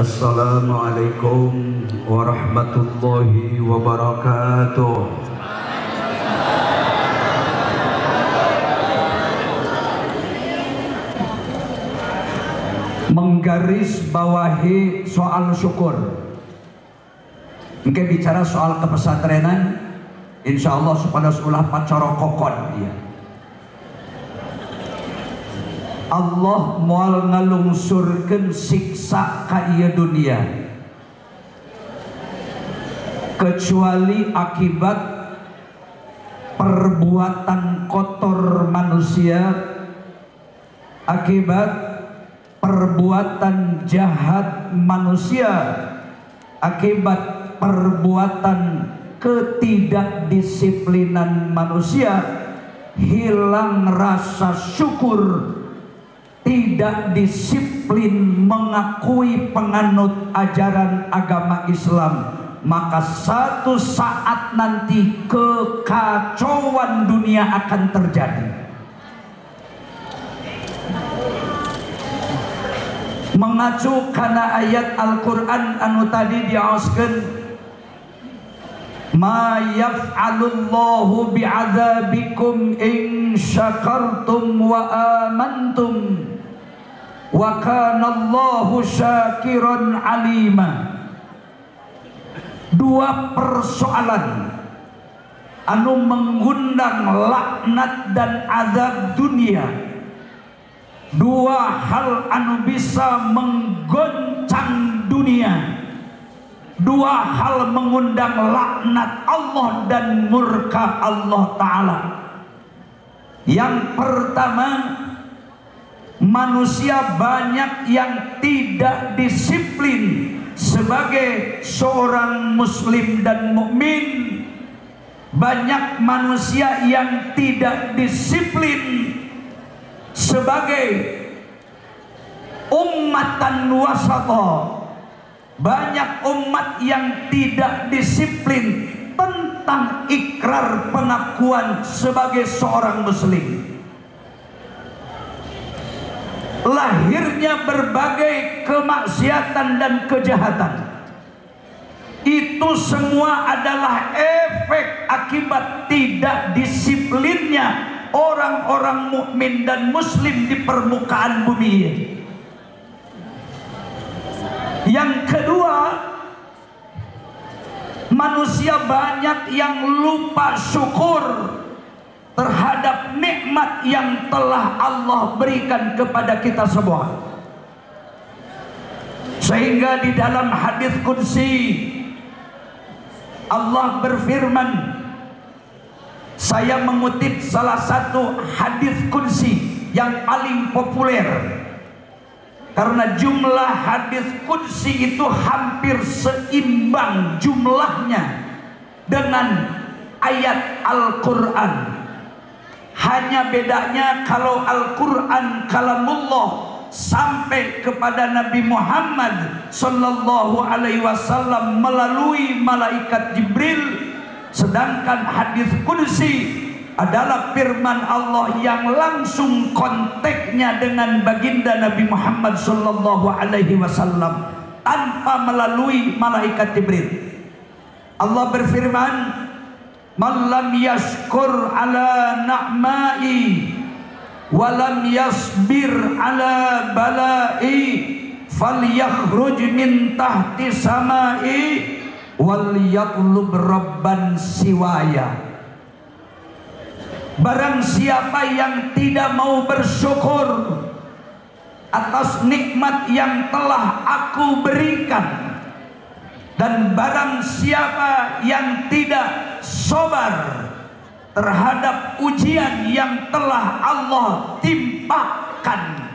Assalamualaikum warahmatullahi wabarakatuh. Menggaris bawahi soal syukur. Mungkin bicara soal kepesantrenan, insya Allah supaya ulah pacara kokon ya. Allah moal ngalungsurkeun siksa ka ieu dunia kecuali akibat perbuatan kotor manusia, akibat perbuatan jahat manusia, akibat perbuatan ketidakdisiplinan manusia, hilang rasa syukur, tidak disiplin mengakui penganut ajaran agama Islam, maka satu saat nanti kekacauan dunia akan terjadi. Mengacu kana ayat Al-Quran anu tadi diaoskeun, ma yaf'alullahu bi'adzabikum in syakartum wa amantum wa kanallahu syakiran alima. Dua persoalan anu mengundang laknat dan azab dunia, dua hal anu bisa menggoncang dunia, dua hal mengundang laknat Allah dan murka Allah Ta'ala. Yang pertama, manusia banyak yang tidak disiplin sebagai seorang muslim dan mukmin. Banyak manusia yang tidak disiplin sebagai ummatan wasata. Banyak umat yang tidak disiplin tentang ikrar pengakuan sebagai seorang muslim. Lahirnya berbagai kemaksiatan dan kejahatan, itu semua adalah efek akibat tidak disiplinnya orang-orang mukmin dan muslim di permukaan bumi. Yang kedua, manusia banyak yang lupa syukur terhadap nikmat yang telah Allah berikan kepada kita semua. Sehingga di dalam hadis qudsi Allah berfirman, saya mengutip salah satu hadis qudsi yang paling populer, karena jumlah hadis qudsi itu hampir seimbang jumlahnya dengan ayat Al-Quran. Hanya bedanya kalau Al-Quran kalamullah sampai kepada Nabi Muhammad sallallahu alaihi wasallam melalui malaikat Jibril, sedangkan hadis qudsi adalah firman Allah yang langsung konteksnya dengan baginda Nabi Muhammad sallallahu alaihi wasallam tanpa melalui malaikat Jibril. Allah berfirman, man lam yashkur ala na'mai wa lam yasbir ala balai falyakhruj min tahti samai wal yatlub rabban siwaya. Barang siapa yang tidak mau bersyukur atas nikmat yang telah aku berikan, dan barang siapa yang tidak sabar terhadap ujian yang telah Allah timpakan,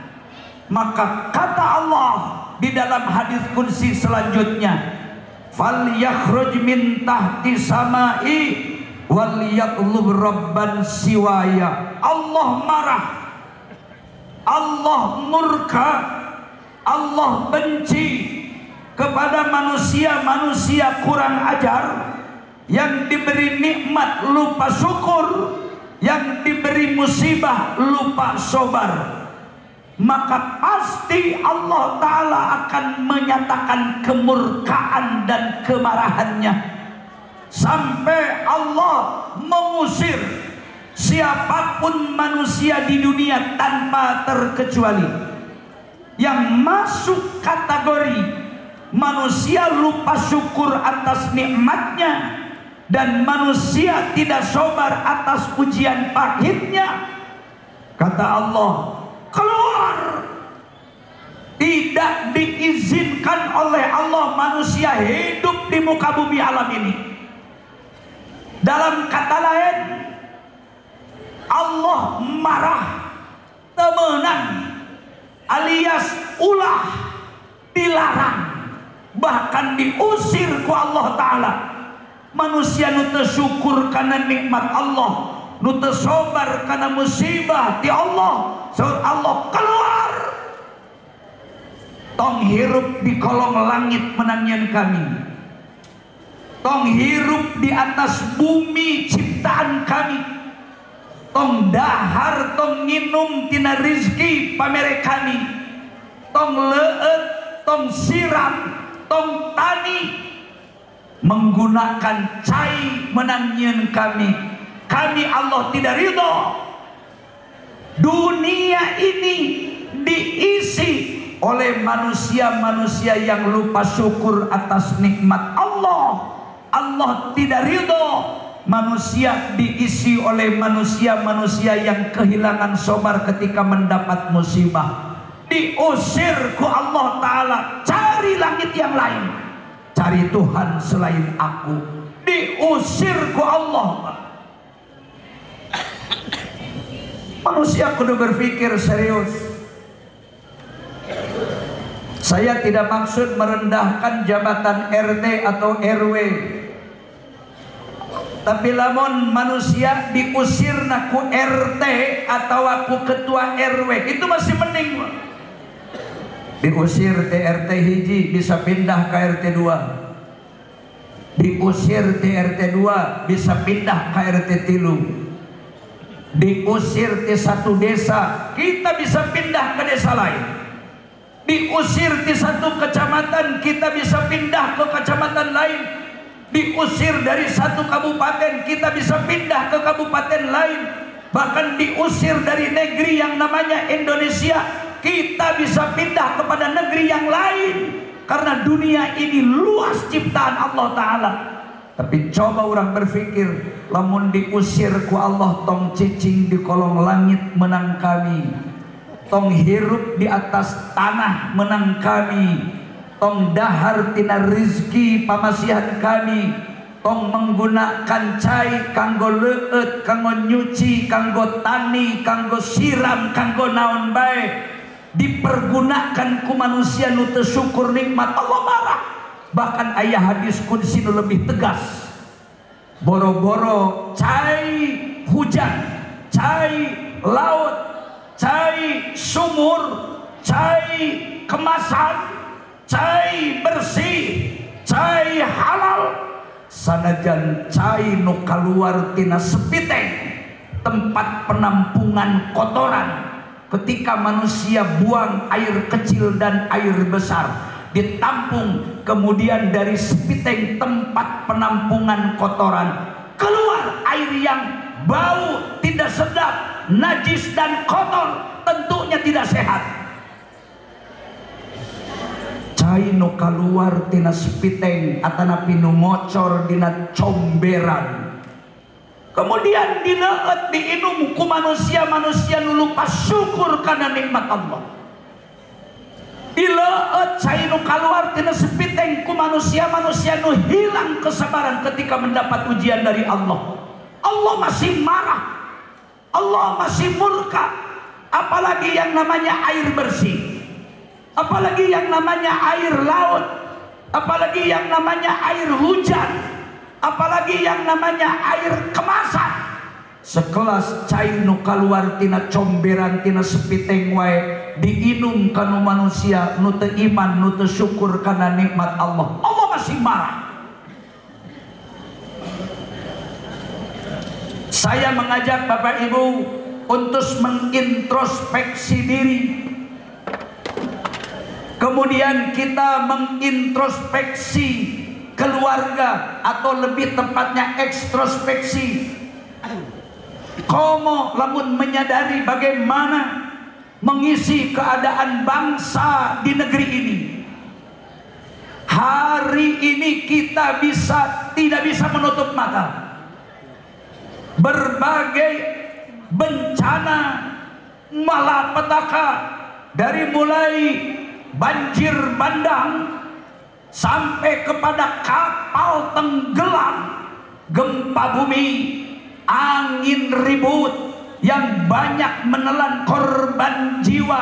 maka kata Allah di dalam hadis qudsi selanjutnya, falyakhruj min tahti samai wal yatlub rabban siwaya. Allah marah, Allah murka, Allah benci kepada manusia-manusia kurang ajar yang diberi nikmat lupa syukur, yang diberi musibah lupa sabar. maka pasti Allah Ta'ala akan menyatakan kemurkaan dan kemarahannya, sampai Allah mengusir siapapun manusia di dunia tanpa terkecuali yang masuk kategori manusia lupa syukur atas nikmatnya dan manusia tidak sabar atas ujian pahitnya. Kata Allah, keluar. Tidak diizinkan oleh Allah manusia hidup di muka bumi alam ini. Dalam kata lain, Allah marah, temenan, alias ulah, dilarang, bahkan diusir ku Allah Ta'ala. Manusia nu teu syukur karena nikmat Allah, nu teu sabar karena musibah di Allah, saur Allah keluar. Tong hirup di kolong langit menanyain kami, tong hirup di atas bumi ciptaan kami, tong dahar, tong minum tina rizki pamere kami, tong leut, tong siram, tong tani, menggunakan cai menanyain kami. Kami Allah tidak ridho. Dunia ini diisi oleh manusia-manusia yang lupa syukur atas nikmat Allah. Allah tidak ridho. Manusia diisi oleh manusia-manusia yang kehilangan sabar ketika mendapat musibah. Diusir ku Allah Ta'ala, cari langit yang lain, cari Tuhan selain aku. Diusir ku Allah. Manusia kudu berpikir serius. Saya tidak maksud merendahkan jabatan RT atau RW, tapi lamun manusia diusir naku RT atau aku ketua RW, itu masih mending. Diusir TRT hiji bisa pindah ke RT 2, diusir TRT 2 bisa pindah ke RT 3, diusir di satu desa kita bisa pindah ke desa lain, diusir di satu kecamatan kita bisa pindah ke kecamatan lain, diusir dari satu kabupaten kita bisa pindah ke kabupaten lain, bahkan diusir dari negeri yang namanya Indonesia kita bisa pindah kepada negeri yang lain. Karena dunia ini luas ciptaan Allah Ta'ala. Tapi coba orang berpikir, lamun diusir ku Allah, tong cicing di kolong langit menang kami, tong hirup di atas tanah menang kami, tong dahar tina rizki pamasihan kami, tong menggunakan cai kanggo leut, kanggo nyuci, kanggo tani, kanggo siram, kanggo naon bae, dipergunakan ku manusia nu teu syukur nikmat Allah, marah. Bahkan ayah hadis qudsi nu lebih tegas, boro-boro cai hujan, cai laut, cai sumur, cai kemasan, cai bersih, cai halal, sanajan cai nu kaluar tina sepiteng, tempat penampungan kotoran. Ketika manusia buang air kecil dan air besar, ditampung, kemudian dari sepiteng tempat penampungan kotoran keluar air yang bau, tidak sedap, najis dan kotor, tentunya tidak sehat. Cai nu kaluar tina sepiteng atanapi nu ngocor dina comberan, kemudian dileut diinum ku manusia-manusia nu lupa syukur karena nikmat Allah. Dileut cai nu kaluar tina sepiteng ku manusia-manusia nu hilang kesabaran ketika mendapat ujian dari Allah. Allah masih marah, Allah masih murka. Apalagi yang namanya air bersih, apalagi yang namanya air laut, apalagi yang namanya air hujan, apalagi yang namanya air kemasan. Sekelas cai nu kaluar tina comberan tina sepiteng wae diinum kanu manusia nu teu iman, nu teu syukur karena nikmat Allah. Allah masih marah. Saya mengajak Bapak Ibu untuk mengintrospeksi diri, Kemudian kita mengintrospeksi keluarga, atau lebih tepatnya ekstrospeksi. Komo lamun menyadari bagaimana mengisi keadaan bangsa di negeri ini. Hari ini kita tidak bisa menutup mata. Berbagai bencana malapetaka, dari mulai banjir bandang sampai kepada kapal tenggelam, gempa bumi, angin ribut yang banyak menelan korban jiwa,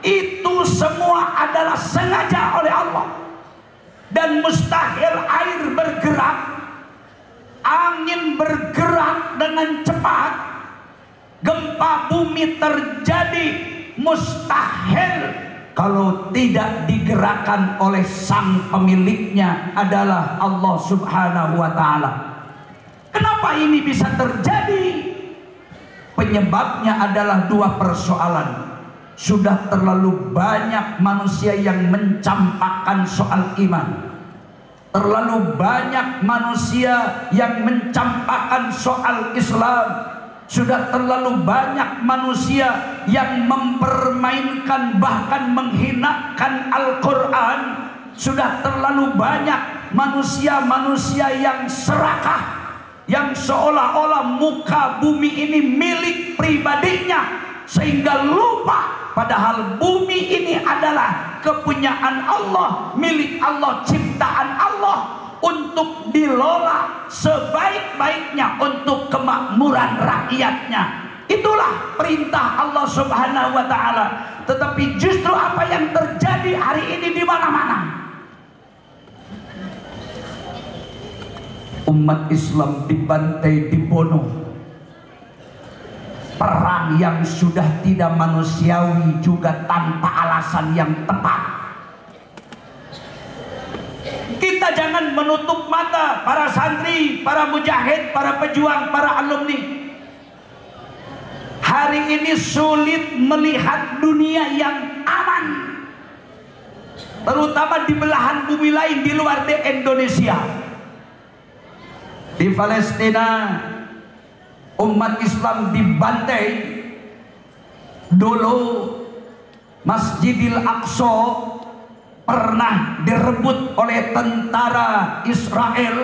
itu semua adalah sengaja oleh Allah. Dan mustahil air bergerak, angin bergerak dengan cepat, gempa bumi terjadi, mustahil kalau tidak digerakkan oleh sang pemiliknya adalah Allah Subhanahu wa Ta'ala. Kenapa ini bisa terjadi? Penyebabnya adalah dua persoalan. Sudah terlalu banyak manusia yang mencampakkan soal iman. Terlalu banyak manusia yang mencampakkan soal Islam. Sudah terlalu banyak manusia yang mempermainkan, bahkan menghinakan Al-Quran. Sudah terlalu banyak manusia-manusia yang serakah, yang seolah-olah muka bumi ini milik pribadinya, sehingga lupa padahal bumi ini adalah kepunyaan Allah, milik Allah, ciptaan Allah, untuk dilola sebaik-baiknya untuk kemakmuran rakyatnya. Itulah perintah Allah Subhanahu wa Ta'ala. Tetapi justru apa yang terjadi hari ini di mana-mana, umat Islam dibantai, dibunuh. Perang yang sudah tidak manusiawi juga tanpa alasan yang tepat. Kita jangan menutup mata, para santri, para mujahid, para pejuang, para alumni. Hari ini sulit melihat dunia yang aman, terutama di belahan bumi lain di luar di Indonesia. Di Palestina umat Islam dibantai. Dulu Masjidil Aqsa pernah direbut oleh tentara Israel,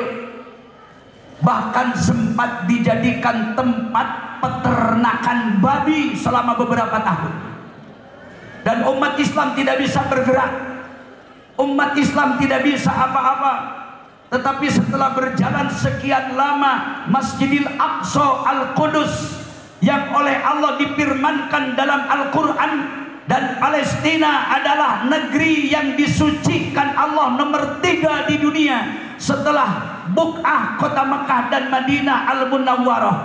bahkan sempat dijadikan tempat peternakan babi selama beberapa tahun. Dan umat Islam tidak bisa bergerak, umat Islam tidak bisa apa-apa. Tetapi setelah berjalan sekian lama, Masjidil Aqsa Al-Qudus yang oleh Allah difirmankan dalam Al-Quran, dan Palestina adalah negeri yang disucikan Allah nomor 3 di dunia setelah Buq'ah kota Mekah dan Madinah Al-Munawwarah.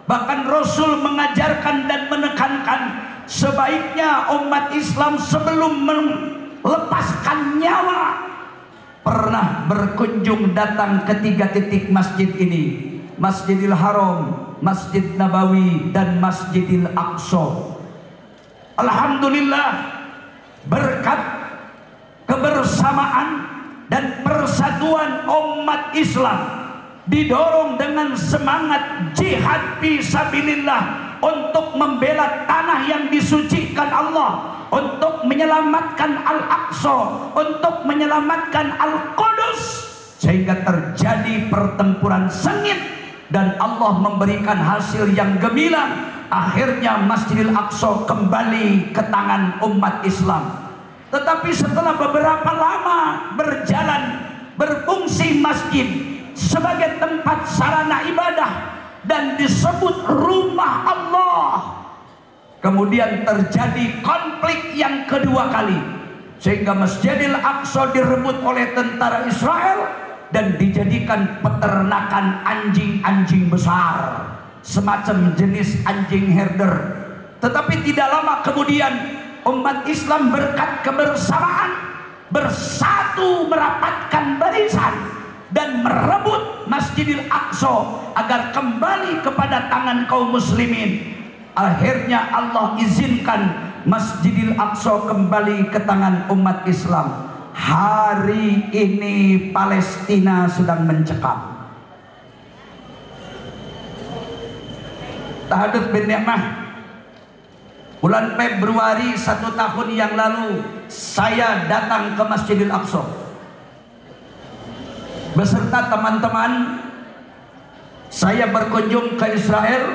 Bahkan Rasul mengajarkan dan menekankan sebaiknya umat Islam sebelum melepaskan nyawa pernah berkunjung datang ke 3 titik masjid ini: Masjidil Haram, Masjid Nabawi, dan Masjidil Aqsa. Alhamdulillah, berkat kebersamaan dan persatuan umat Islam, didorong dengan semangat jihad fisabilillah untuk membela tanah yang disucikan Allah, untuk menyelamatkan Al-Aqsa, untuk menyelamatkan Al-Qudus, sehingga terjadi pertempuran sengit dan Allah memberikan hasil yang gemilang. Akhirnya Masjidil Aqsa kembali ke tangan umat Islam. Tetapi setelah beberapa lama berjalan, berfungsi masjid sebagai tempat sarana ibadah dan disebut rumah Allah, kemudian terjadi konflik yang kedua kali, sehingga Masjidil Aqsa direbut oleh tentara Israel dan dijadikan peternakan anjing-anjing besar, semacam jenis anjing herder. Tetapi tidak lama kemudian umat Islam berkat kebersamaan bersatu merapatkan barisan dan merebut Masjidil Aqsa agar kembali kepada tangan kaum muslimin. Akhirnya Allah izinkan Masjidil Aqsa kembali ke tangan umat Islam. Hari ini Palestina sedang mencekam. Tahadzuts bin Ni'mah, bulan Februari 1 tahun yang lalu saya datang ke Masjidil Aqsa beserta teman-teman. Saya berkunjung ke Israel,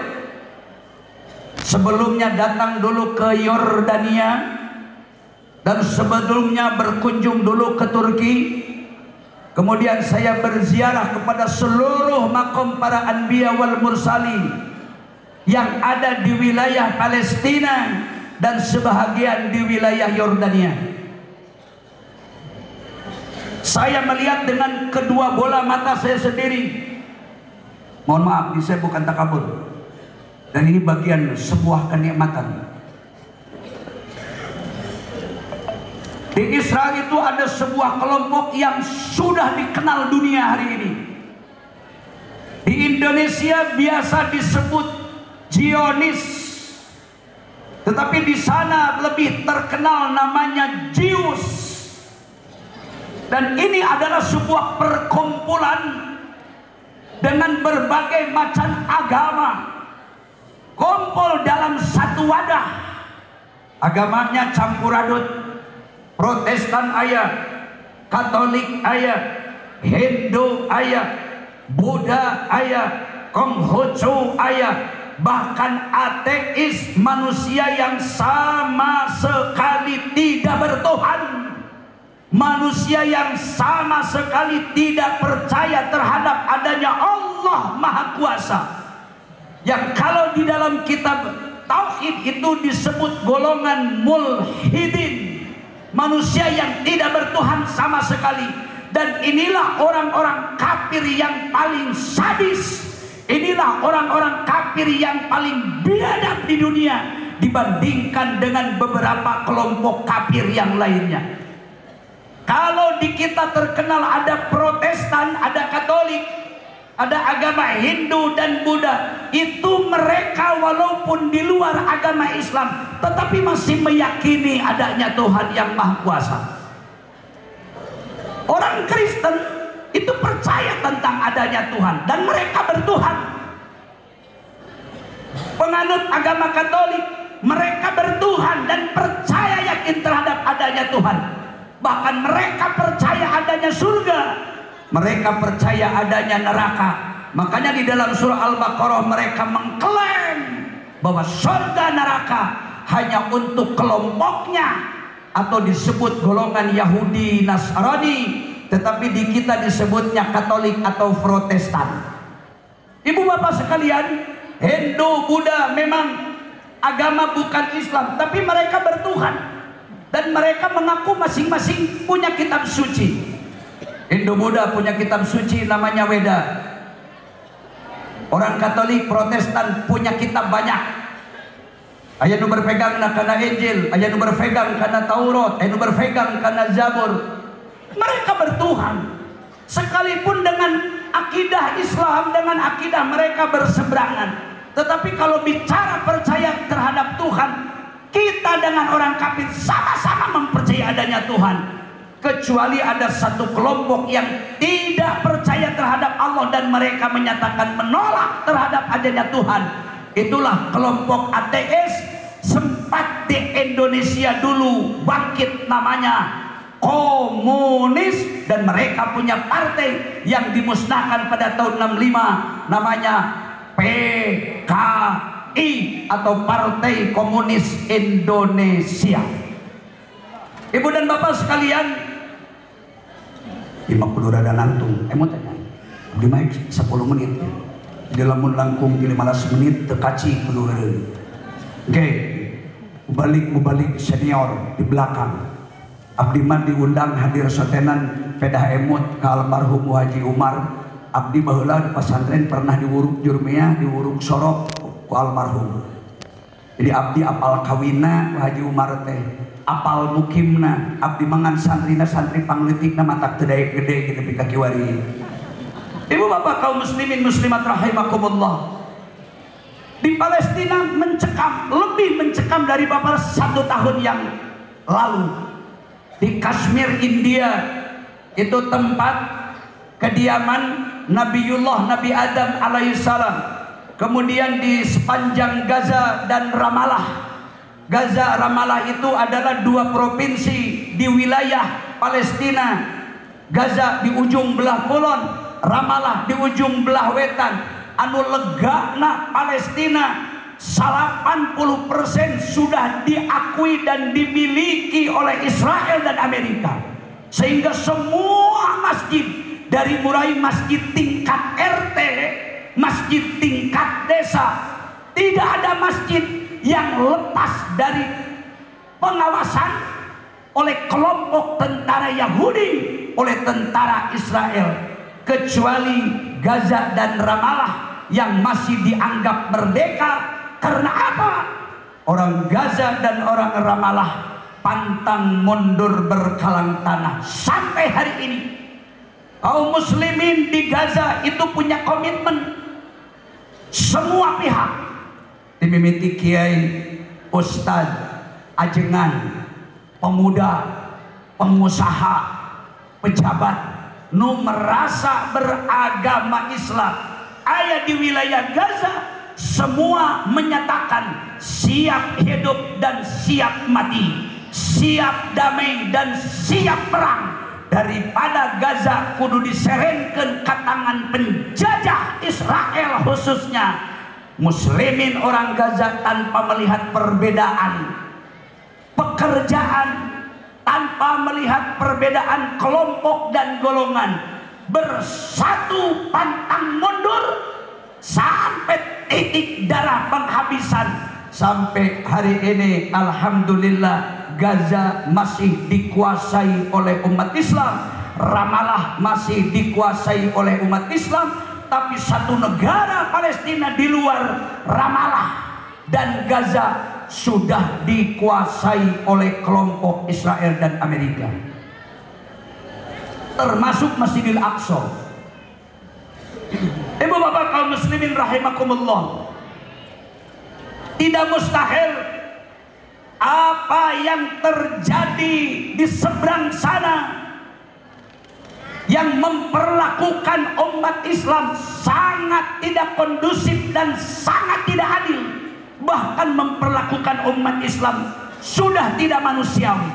sebelumnya datang dulu ke Yordania, dan sebelumnya berkunjung dulu ke Turki. Kemudian saya berziarah kepada seluruh makom para anbiya wal mursalin yang ada di wilayah Palestina dan sebahagian di wilayah Yordania. Saya melihat dengan kedua bola mata saya sendiri. Mohon maaf, ini saya bukan takabur. Dan ini bagian sebuah kenikmatan. Di Israel itu ada sebuah kelompok yang sudah dikenal dunia hari ini. Di Indonesia biasa disebut Zionis, tetapi di sana lebih terkenal namanya Jews. Dan ini adalah sebuah perkumpulan dengan berbagai macam agama kumpul dalam satu wadah. Agamanya campur aduk, Protestan ayah, Katolik ayah, Hindu ayah, Buddha ayah, Konghucu ayah, bahkan ateis, manusia yang sama sekali tidak bertuhan, manusia yang sama sekali tidak percaya terhadap adanya Allah Maha Kuasa, yang kalau di dalam kitab Tauhid itu disebut golongan mulhidin, manusia yang tidak bertuhan sama sekali. Dan inilah orang-orang kafir yang paling sadis, inilah orang-orang kafir yang paling biadab di dunia dibandingkan dengan beberapa kelompok kafir yang lainnya. Kalau di kita terkenal ada Protestan, ada Katolik, ada agama Hindu dan Buddha, itu mereka walaupun di luar agama Islam tetapi masih meyakini adanya Tuhan yang Maha Kuasa. Orang Kristen itu percaya tentang adanya Tuhan dan mereka bertuhan. Penganut agama Katolik, mereka bertuhan dan percaya yakin terhadap adanya Tuhan. Bahkan mereka percaya adanya surga, mereka percaya adanya neraka. Makanya di dalam surah Al-Baqarah mereka mengklaim bahwa surga neraka hanya untuk kelompoknya, atau disebut golongan Yahudi Nasrani, tetapi di kita disebutnya Katolik atau Protestan. Ibu bapak sekalian, Hindu, Buddha memang agama bukan Islam, tapi mereka bertuhan. Dan mereka mengaku masing-masing punya kitab suci. Hindu Buddha punya kitab suci namanya Weda. Orang Katolik Protestan punya kitab banyak. Aya nu berpegang kana Injil, aya nu berpegang kana Taurat, aya nu berpegang kana Zabur. Mereka bertuhan. Sekalipun dengan akidah Islam, dengan akidah mereka berseberangan. Tetapi kalau bicara percaya terhadap Tuhan, kita dengan orang kafir sama-sama mempercayai adanya Tuhan. Kecuali ada satu kelompok yang tidak percaya terhadap Allah dan mereka menyatakan menolak terhadap adanya Tuhan. Itulah kelompok ateis. Sempat di Indonesia dulu bangkit namanya komunis, dan mereka punya partai yang dimusnahkan pada tahun 65 namanya PKI atau Partai Komunis Indonesia. Ibu dan bapak sekalian, 50 rada nantung emot di mic 10 menit di lamun langkung di 15 menit tekaci kudu eureun. Oke, mubalik senior di belakang abdi mah diundang hadir sotenan pedah emot ka almarhum Haji Umar. Abdi baheula di pesantren pernah diwuruk jurmiah, diwuruk sorok ku almarhum. Jadi abdi apal kawinna Haji Umar teh, apal mukimna. Abdi mangan santrina santri pangleutikna matak teu daek gede kitu ka kiwari. Ibu bapak kaum muslimin muslimat rahimakumullah, Di Palestina mencekam, lebih mencekam dari beberapa 1 tahun yang lalu. Di Kashmir, India, itu tempat kediaman Nabi Adam alaihissalam. Kemudian di sepanjang Gaza dan Ramallah. Gaza, Ramallah itu adalah 2 provinsi di wilayah Palestina. Gaza di ujung belah kulon, Ramallah di ujung belah wetan. Anu legana Palestina 80% sudah diakui dan dimiliki oleh Israel dan Amerika. Sehingga semua masjid, dari mulai masjid tingkat RT, masjid tingkat desa, tidak ada masjid yang lepas dari pengawasan oleh kelompok tentara Yahudi, oleh tentara Israel, kecuali Gaza dan Ramallah yang masih dianggap merdeka. Karena apa? Orang Gaza dan orang Ramallah pantang mundur berkalang tanah sampai hari ini. Kaum muslimin di Gaza itu punya komitmen, semua pihak, dimimiti kiai, ustad, ajengan, pemuda, pengusaha, pejabat, nu merasa beragama Islam, ayah di wilayah Gaza, semua menyatakan siap hidup dan siap mati, siap damai dan siap perang. Daripada Gaza kudu diserenkeun ka tangan penjajah Israel, khususnya muslimin orang Gaza tanpa melihat perbedaan pekerjaan, tanpa melihat perbedaan kelompok dan golongan, bersatu pantang mundur sampai titik darah penghabisan. Sampai hari ini alhamdulillah Gaza masih dikuasai oleh umat Islam, Ramallah masih dikuasai oleh umat Islam, tapi satu negara Palestina di luar Ramallah dan Gaza sudah dikuasai oleh kelompok Israel dan Amerika, termasuk Masjidil Aqsa. Ibu bapak kaum muslimin rahimakumullah, tidak mustahil apa yang terjadi di seberang sana yang memperlakukan umat Islam sangat tidak kondusif dan sangat tidak adil, bahkan memperlakukan umat Islam sudah tidak manusiawi.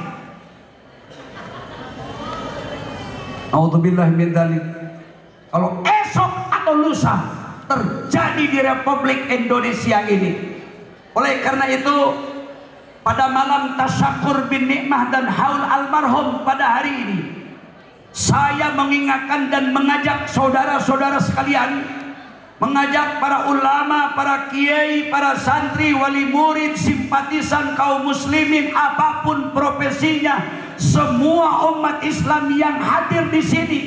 A'udzubillahi min dzalik. Kalau esok atau lusa terjadi di Republik Indonesia ini, oleh karena itu pada malam tasyakur bin nikmah dan haul almarhum pada hari ini, saya mengingatkan dan mengajak saudara-saudara sekalian, mengajak para ulama, para kiai, para santri, wali murid, simpatisan kaum muslimin apapun profesinya, semua umat Islam yang hadir di sini,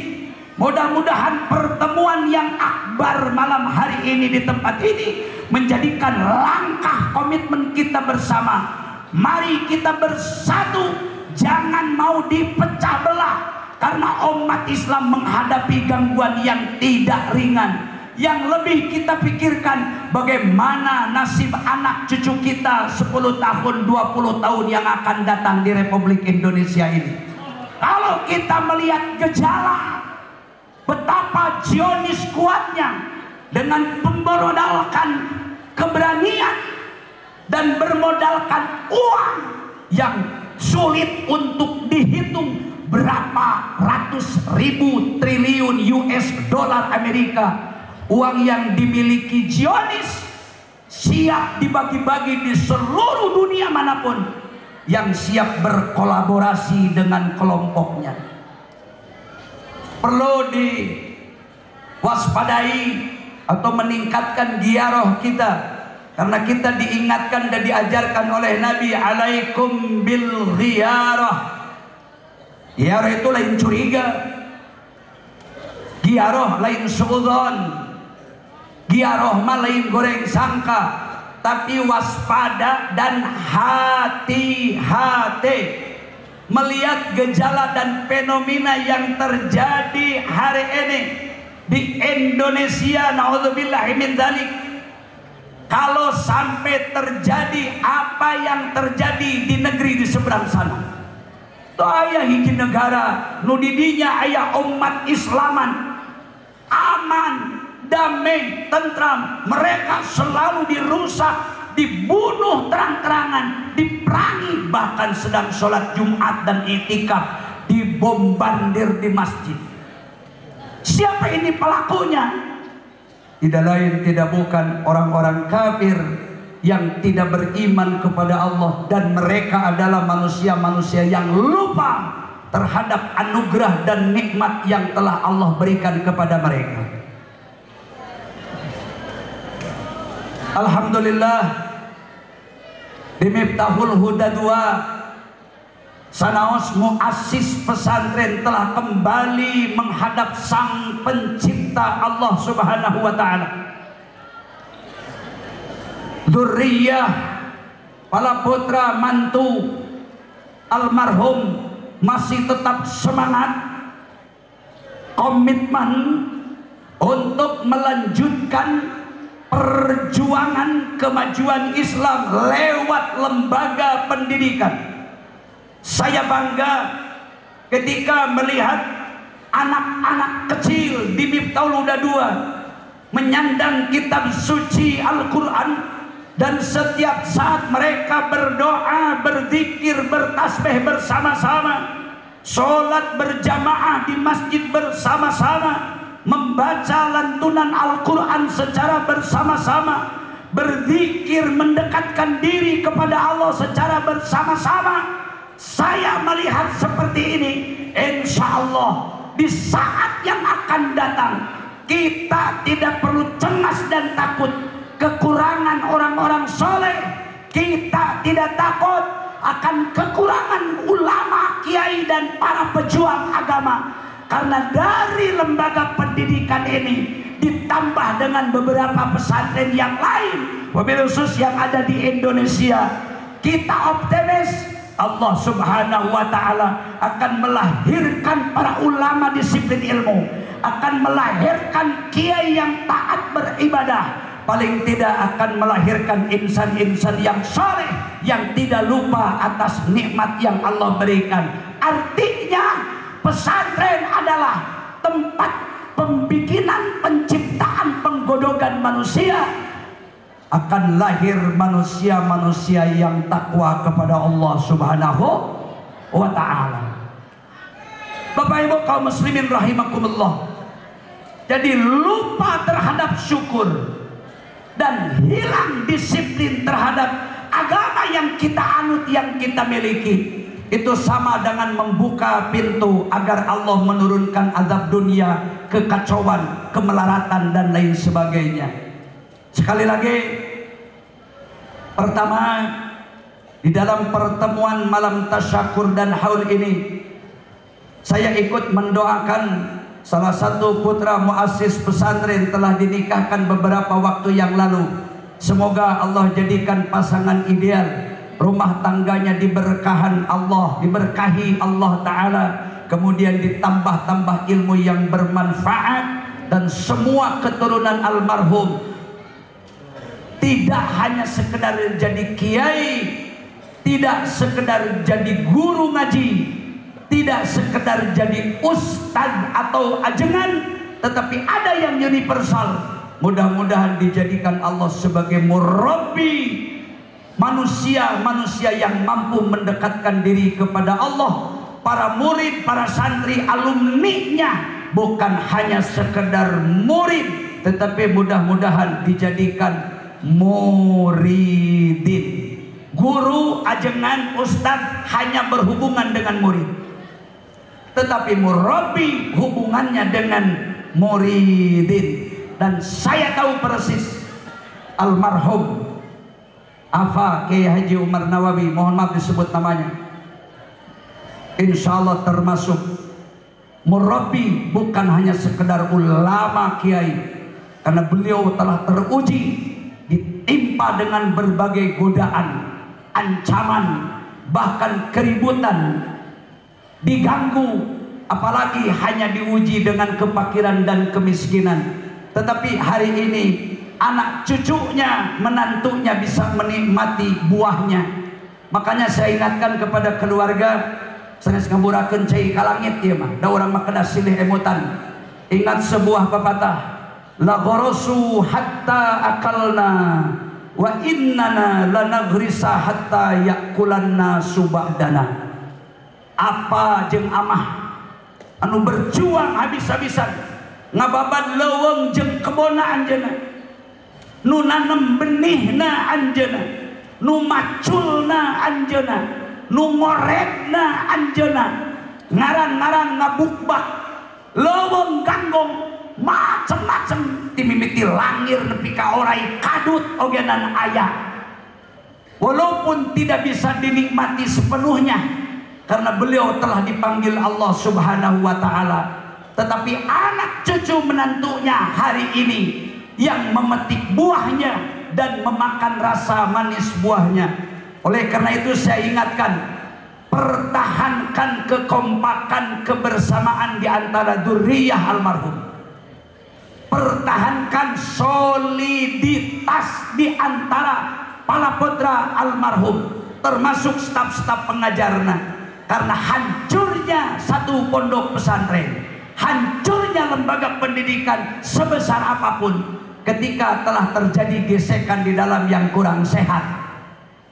mudah-mudahan pertemuan yang akbar malam hari ini di tempat ini menjadikan langkah komitmen kita bersama. Mari kita bersatu, jangan mau dipecah belah, karena umat Islam menghadapi gangguan yang tidak ringan. Yang lebih kita pikirkan bagaimana nasib anak cucu kita 10 tahun, 20 tahun yang akan datang di Republik Indonesia ini. Kalau kita melihat gejala betapa Zionis kuatnya dengan memodalkan keberanian dan bermodalkan uang yang sulit untuk dihitung, berapa ratus ribu triliun US dollar Amerika, uang yang dimiliki Zionis siap dibagi-bagi di seluruh dunia manapun yang siap berkolaborasi dengan kelompoknya. Perlu diwaspadai atau meningkatkan giaroh kita, karena kita diingatkan dan diajarkan oleh Nabi, alaikum bil ghiyarah. Giaroh itu lain curiga, giaroh lain suudzon, giaroh mah lain goreng sangka, tapi waspada dan hati-hati melihat gejala dan fenomena yang terjadi hari ini di Indonesia. Naudzubillahi min dzalik. kalau sampai terjadi apa yang terjadi di negeri di seberang sana. Itu aya hiji negara nu didinya aya umat Islaman aman, damai, tentram. Mereka selalu dirusak, dibunuh terang-terangan, diperangi, bahkan sedang sholat Jumat dan itikaf dibombardir di masjid. Siapa ini pelakunya? Tidak lain tidak bukan orang-orang kafir yang tidak beriman kepada Allah, dan mereka adalah manusia-manusia yang lupa terhadap anugerah dan nikmat yang telah Allah berikan kepada mereka. Alhamdulillah, di Miftahul Huda 2, sanaos muassis pesantren telah kembali menghadap Sang Pencipta Allah Subhanahu wa taala. Dzurriyyah, para putra mantu almarhum masih tetap semangat, komitmen untuk melanjutkan perjuangan kemajuan Islam lewat lembaga pendidikan. Saya bangga ketika melihat anak-anak kecil di Miftahul Huda 2 menyandang kitab suci Al-Quran, dan setiap saat mereka berdoa, berzikir, bertasbih bersama-sama, sholat berjamaah di masjid bersama-sama, membaca lantunan Al-Quran secara bersama-sama, berzikir mendekatkan diri kepada Allah secara bersama-sama. Saya melihat seperti ini, insya Allah di saat yang akan datang kita tidak perlu cemas dan takut kekurangan orang-orang soleh. Kita tidak takut akan kekurangan ulama, kiai, dan para pejuang agama, karena dari lembaga pendidikan ini ditambah dengan beberapa pesantren yang lain, wabil khusus yang ada di Indonesia, kita optimis Allah Subhanahu wa taala akan melahirkan para ulama disiplin ilmu, akan melahirkan kiai yang taat beribadah, paling tidak akan melahirkan insan-insan yang saleh yang tidak lupa atas nikmat yang Allah berikan. Artinya pesantren adalah tempat pembikinan, penciptaan, penggodogan manusia. Akan lahir manusia-manusia yang takwa kepada Allah Subhanahu wa ta'ala. Bapak Ibu kaum muslimin rahimakumullah, jadi lupa terhadap syukur dan hilang disiplin terhadap agama yang kita anut, yang kita miliki, itu sama dengan membuka pintu agar Allah menurunkan azab dunia, kekacauan, kemelaratan, dan lain sebagainya. Sekali lagi, pertama, di dalam pertemuan malam tasyakur dan haul ini, saya ikut mendoakan salah satu putra muassis pesantren telah dinikahkan beberapa waktu yang lalu. Semoga Allah jadikan pasangan ideal, rumah tangganya diberkahi Allah Ta'ala, kemudian ditambah-tambah ilmu yang bermanfaat, dan semua keturunan almarhum tidak hanya sekedar jadi kiai, tidak sekedar jadi guru ngaji, tidak sekedar jadi ustadz atau ajengan, tetapi ada yang universal. Mudah-mudahan dijadikan Allah sebagai murabbi manusia-manusia yang mampu mendekatkan diri kepada Allah. Para murid, para santri, alumninya bukan hanya sekedar murid, tetapi mudah-mudahan dijadikan muridin. Guru, ajengan, ustadz hanya berhubungan dengan murid, tetapi murabbi hubungannya dengan muridin. Dan saya tahu persis almarhum Afa Kiai Haji Umar Nawawi, mohon maaf disebut namanya, insya Allah termasuk murabbi, bukan hanya sekedar ulama kiai, karena beliau telah teruji ditimpa dengan berbagai godaan, ancaman, bahkan keributan, diganggu, apalagi hanya diuji dengan kefakiran dan kemiskinan. Tetapi hari ini anak cucunya, menantunya bisa menikmati buahnya. Makanya saya ingatkan kepada keluarga, sanes ngaburakeun cai ka langit ieu mah, da urang mah kada silih emutan. Ingat sebuah pepatah, la gharasu hatta akalna wa innana lanagrisa hatta yakulanna subadana. Apa jeung amah anu berjuang habis-habisan ngababan leuweung jeung kebonna anjeunna, nu nanem benihna anjeunna, nu maculna anjeunna, nu ngorebna anjeunna, ngaran-ngaran ngabukbak leuweung ganggong macem-macem ti mimiti langir nepi ka orai kadut ogenan aya. Walaupun tidak bisa dinikmati sepenuhnya karena beliau telah dipanggil Allah Subhanahu wa taala, tetapi anak cucu menantunya hari ini yang memetik buahnya dan memakan rasa manis buahnya. Oleh karena itu saya ingatkan, pertahankan kekompakan kebersamaan di antara dzurriyyah almarhum. Pertahankan soliditas di antara para putra almarhum, termasuk staf-staf pengajarna. Karena hancurnya satu pondok pesantren, hancurnya lembaga pendidikan sebesar apapun, ketika telah terjadi gesekan di dalam yang kurang sehat,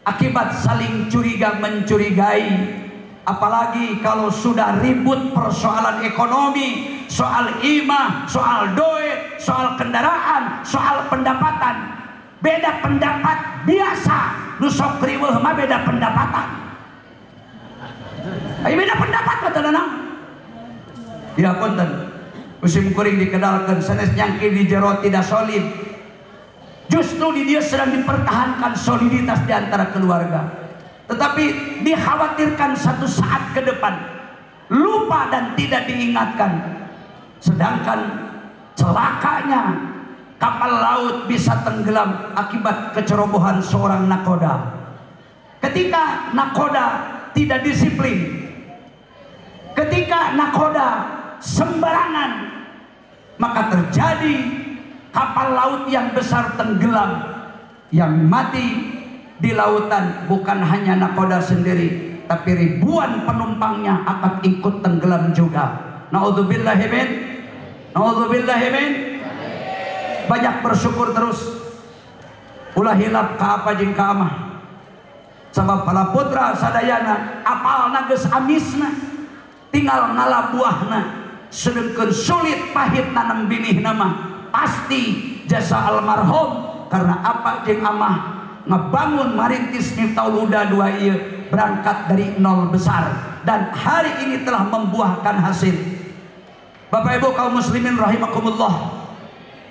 akibat saling curiga mencurigai, apalagi kalau sudah ribut persoalan ekonomi, soal imah, soal doa, soal kendaraan, soal pendapatan. Beda pendapat biasa, nu sok riweuh mah beda pendapatan. Ayo beda pendapat batalana. Ya punten. Musim kuring dikenalkan sanes nyangki di jero tidak solid. Justru di dia sedang dipertahankan soliditas di antara keluarga. Tetapi dikhawatirkan satu saat ke depan lupa dan tidak diingatkan. Sedangkan celakanya kapal laut bisa tenggelam akibat kecerobohan seorang nakoda. Ketika nakoda tidak disiplin, ketika nakoda sembarangan, maka terjadi kapal laut yang besar tenggelam. Yang mati di lautan bukan hanya nakoda sendiri, tapi ribuan penumpangnya akan ikut tenggelam juga. Naudzubillahi min, naudzubillahi min. Banyak bersyukur terus, ulah hilap ka apa jeung ka amah. Sabab para putra sadayana apalna geus amisna, tinggal ngalah buahna. Sedengkeun sulit pahit nanam binihna mah pasti jasa almarhum. Karena apa jeung amah ngebangun marintis Miftahul Huda 2 ieu berangkat dari nol besar dan hari ini telah membuahkan hasil. Bapak Ibu kaum muslimin rahimakumullah.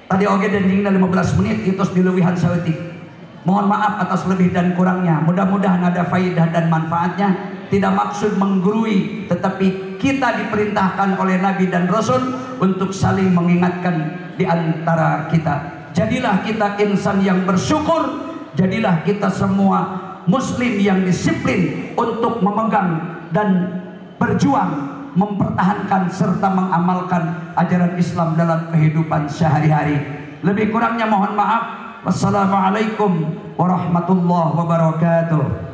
Tadi oge dendingna 15 menit itu dileuwihan saeutik. Mohon maaf atas lebih dan kurangnya. Mudah-mudahan ada faidah dan manfaatnya. Tidak maksud menggurui, tetapi kita diperintahkan oleh Nabi dan Rasul untuk saling mengingatkan di antara kita. Jadilah kita insan yang bersyukur. Jadilah kita semua muslim yang disiplin untuk memegang dan berjuang mempertahankan serta mengamalkan ajaran Islam dalam kehidupan sehari-hari. Lebih kurangnya mohon maaf. Wassalamualaikum warahmatullahi wabarakatuh.